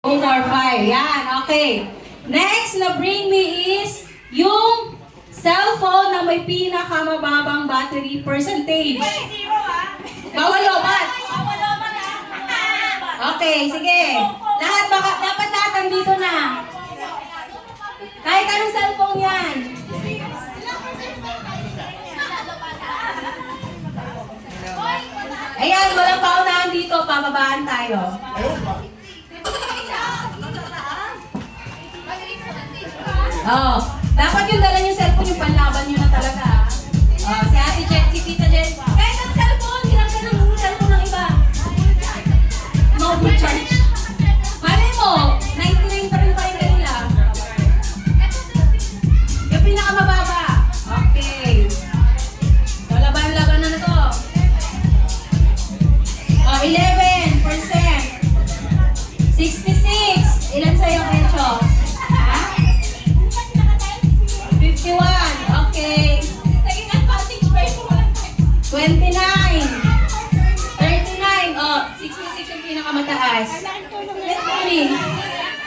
2, 4, 5. Yan, okay. Next na bring me is yung cellphone na may pinakamababang battery percentage. Bawal lobat. Okay, sige. Dapat lahat nandito na. Kahit anong cellphone yan. Ayan, walang paunahan dito. Pababaan tayo. Oh, dapat yung dala yung cellphone, yung panlaban nyo na talaga. Oh, si Ate Jen, si Tita Jen. Kahit ang cellphone, hirap ka ng cellphone ng iba. Mobile charge. Malay mo, 99 pa rin kanila. Yung pinakamababa. Okay. So, laban-laban na to. Oh, 11%. 66. Ilan sa'yo, Kecho? 51. Okay. 29. 39. Oh, 66 yung pinakamataas. Let's go.